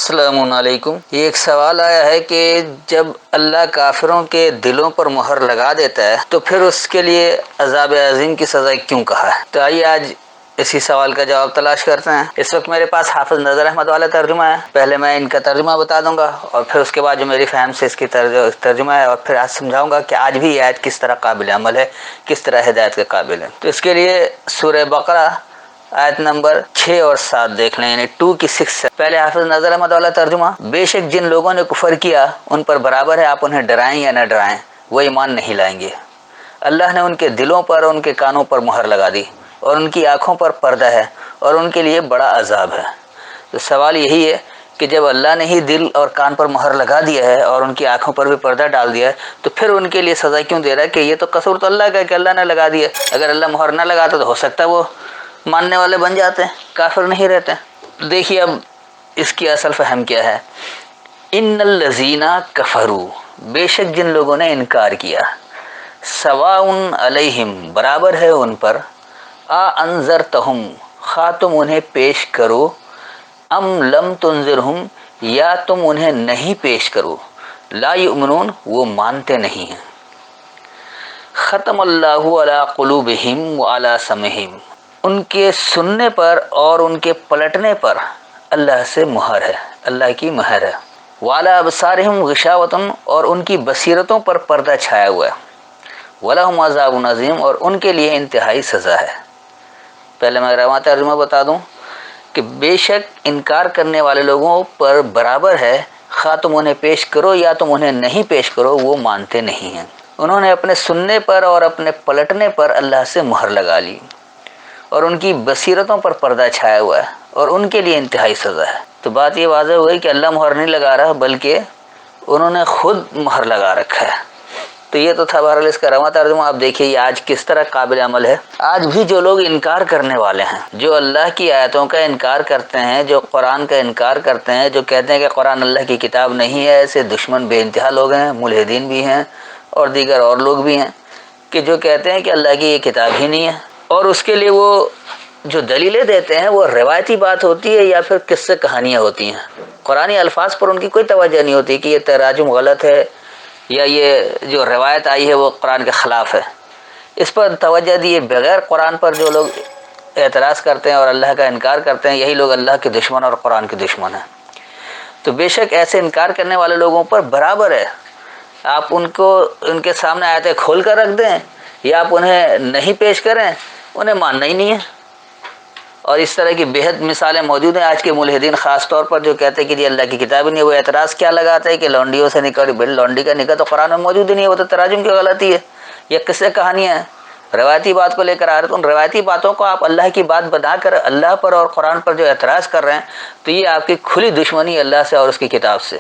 السلام علیکم۔ یہ ایک سوال آیا ہے کہ جب اللہ کافروں کے دلوں پر مہر لگا دیتا ہے تو پھر اس کے لیے عذاب عظیم کی سزا کیوں کہا ہے؟ تو آئیے آج اسی سوال کا جواب تلاش کرتے ہیں۔ اس وقت میرے پاس حافظ نظر احمد والا ترجمہ ہے۔ پہلے میں ان کا ترجمہ بتا دوں گا اور پھر اس کے بعد جو میری فہم سے اس کی ترجمہ ہے، اور پھر آج سمجھاؤں گا کہ آج بھی یہ آیت کس طرح قابل عمل ہے، کس طرح ہدایت کے قابل ہے۔ تو اس کے لیے سورہ بقرہ آیت نمبر 6 اور 7 دیکھ لیں، یعنی 2 کی 6 سے پہلے حافظ نظر احمد والا ترجمہ۔ بے شک جن لوگوں نے کفر کیا ان پر برابر ہے آپ انہیں ڈرائیں یا نہ ڈرائیں، وہ ایمان نہیں لائیں گے۔ اللہ نے ان کے دلوں پر اور ان کے کانوں پر مہر لگا دی اور ان کی آنکھوں پر پردہ ہے اور ان کے لیے بڑا عذاب ہے۔ تو سوال یہی ہے کہ جب اللہ نے ہی دل اور کان پر مہر لگا دیا ہے اور ان کی آنکھوں پر بھی پردہ ڈال دیا ہے تو پھر ان کے لیے سزا کیوں دے رہا ہے؟ کہ یہ تو قصور تو اللہ کا ہے کہ اللہ نے لگا دیا۔ اگر اللہ مہر نہ لگاتا تو ہو سکتا ہے وہ ماننے والے بن جاتے ہیں، کافر نہیں رہتے۔ دیکھیے اب اس کی اصل فہم کیا ہے۔ ان الذین کفروا، بے شک جن لوگوں نے انکار کیا، سواء علیہم، برابر ہے ان پر، انذرتہم، خواہ تم انہیں پیش کرو، ام لم تنذرہم، یا تم انہیں نہیں پیش کرو، لا یؤمنون، وہ مانتے نہیں ہیں۔ ختم اللہ علی قلوبہم وعلی سمعہم، ان کے سننے پر اور ان کے پلٹنے پر اللہ سے مہر ہے، اللہ کی مہر ہے۔ وعلی ابصارہم غشاوۃ، اور ان کی بصیرتوں پر پردہ چھایا ہوا ہے۔ ولہم عذاب عظیم، اور ان کے لیے انتہائی سزا ہے۔ پہلے میں رواں ترجمہ بتا دوں کہ بے شک انکار کرنے والے لوگوں پر برابر ہے، خواہ تم انہیں پیش کرو یا تم انہیں نہیں پیش کرو، وہ مانتے نہیں ہیں۔ انہوں نے اپنے سننے پر اور اپنے پلٹنے پر اللہ سے مہر لگا لی اور ان کی بصیرتوں پر پردہ چھایا ہوا ہے اور ان کے لیے انتہائی سزا ہے۔ تو بات یہ واضح ہوئی کہ اللہ مہر نہیں لگا رہا بلکہ انہوں نے خود مہر لگا رکھا ہے۔ تو یہ تو تھا بہرحال اس کا رواں ترجمہ۔ آپ دیکھیے یہ آج کس طرح قابل عمل ہے۔ آج بھی جو لوگ انکار کرنے والے ہیں، جو اللہ کی آیتوں کا انکار کرتے ہیں، جو قرآن کا انکار کرتے ہیں، جو کہتے ہیں کہ قرآن اللہ کی کتاب نہیں ہے، ایسے دشمن بے انتہا لوگ ہیں، ملحدین بھی ہیں اور دیگر اور لوگ بھی ہیں کہ جو کہتے ہیں کہ اللہ کی یہ کتاب ہی نہیں ہے، اور اس کے لیے وہ جو دلیلیں دیتے ہیں وہ روایتی بات ہوتی ہے یا پھر قصے کہانیاں ہوتی ہیں۔ قرآنی الفاظ پر ان کی کوئی توجہ نہیں ہوتی کہ یہ تراجم غلط ہے یا یہ جو روایت آئی ہے وہ قرآن کے خلاف ہے۔ اس پر توجہ دیے بغیر قرآن پر جو لوگ اعتراض کرتے ہیں اور اللہ کا انکار کرتے ہیں، یہی لوگ اللہ کے دشمن اور قرآن کے دشمن ہیں۔ تو بے شک ایسے انکار کرنے والے لوگوں پر برابر ہے، آپ ان کو ان کے سامنے آیتیں کھول کر رکھ دیں یا آپ انہیں نہیں پیش کریں، انہیں ماننا ہی نہیں ہے۔ اور اس طرح کی بےحد مثالیں موجود ہیں۔ آج کے ملحدین خاص طور پر جو کہتے ہیں کہ جی اللہ کی کتاب ہی نہیں ہے، وہ اعتراض کیا لگاتے ہیں کہ لونڈیوں سے نکاح، بھائی لونڈی کا نکاح تو قرآن میں موجود ہی نہیں ہے، وہ تو تراجم کی غلطی ہے، یہ قصے کہانیاں ہیں، روایتی بات کو لے کر آ رہے ہیں۔ تو ان روایتی باتوں کو آپ اللہ کی بات بنا کر اللہ پر اور قرآن پر جو اعتراض کر رہے ہیں، تو یہ آپ کی کھلی دشمنی اللہ سے اور اس کی کتاب سے۔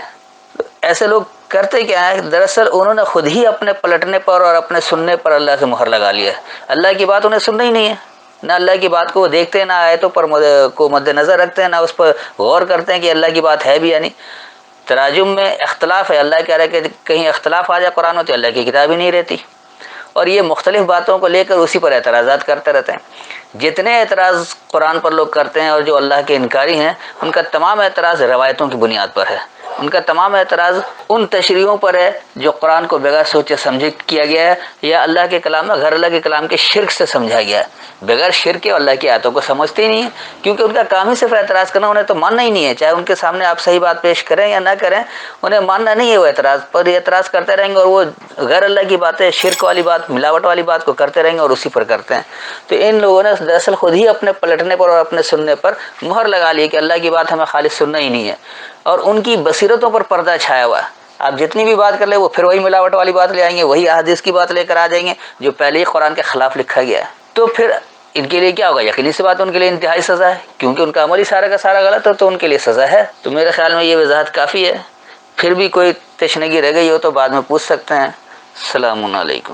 ایسے لوگ کرتے کیا ہے؟ دراصل انہوں نے خود ہی اپنے پلٹنے پر اور اپنے سننے پر اللہ سے مہر لگا لیا ہے۔ اللہ کی بات انہیں سننا ہی نہیں ہے، نہ اللہ کی بات کو وہ دیکھتے ہیں، نہ آیتوں پر کو مد نظر رکھتے ہیں، نہ اس پر غور کرتے ہیں کہ اللہ کی بات ہے بھی یا نہیں۔ تراجم میں اختلاف ہے، اللہ کہہ رہا ہے کہ کہیں اختلاف آ جائے قرآن میں تو اللہ کی کتاب ہی نہیں رہتی، اور یہ مختلف باتوں کو لے کر اسی پر اعتراضات کرتے رہتے ہیں۔ جتنے اعتراض قرآن پر لوگ کرتے ہیں اور جو اللہ کے انکاری ہیں، ان کا تمام اعتراض روایتوں کی بنیاد پر ہے، ان کا تمام اعتراض ان تشریحوں پر ہے جو قرآن کو بغیر سوچے سمجھے کیا گیا ہے یا اللہ کے کلام میں غیر اللہ کے کلام کے شرک سے سمجھا گیا ہے۔ بغیر شرک کے اللہ کی آیتوں کو سمجھتے ہی نہیں ہیں، کیونکہ ان کا کام ہی صرف اعتراض کرنا، انہیں تو ماننا ہی نہیں ہے، چاہے ان کے سامنے آپ صحیح بات پیش کریں یا نہ کریں، انہیں ماننا نہیں ہے۔ وہ اعتراض پر اعتراض کرتے رہیں گے اور وہ غیر اللہ کی باتیں، شرک والی بات، ملاوٹ والی بات کو کرتے رہیں گے اور اسی پر کرتے ہیں۔ تو ان لوگوں نے دراصل خود ہی اپنے پلٹنے پر اور اپنے سننے پر مہر لگا لی کہ اللہ کی بات ہمیں خالص سننا ہی نہیں ہے، اور ان کی بصیرتوں پر پردہ چھایا ہوا ہے۔ آپ جتنی بھی بات کر لیں وہ پھر وہی ملاوٹ والی بات لے آئیں گے، وہی احادیث کی بات لے کر آ جائیں گے جو پہلے ہی قرآن کے خلاف لکھا گیا ہے۔ تو پھر ان کے لیے کیا ہوگا؟ یقینی سی بات ان کے لیے انتہائی سزا ہے، کیونکہ ان کا عمل ہی سارا کا سارا غلط ہے، تو ان کے لیے سزا ہے۔ تو میرے خیال میں یہ وضاحت کافی ہے۔ پھر بھی کوئی تشنگی رہ گئی ہو تو بعد میں پوچھ سکتے ہیں۔ السلام علیکم۔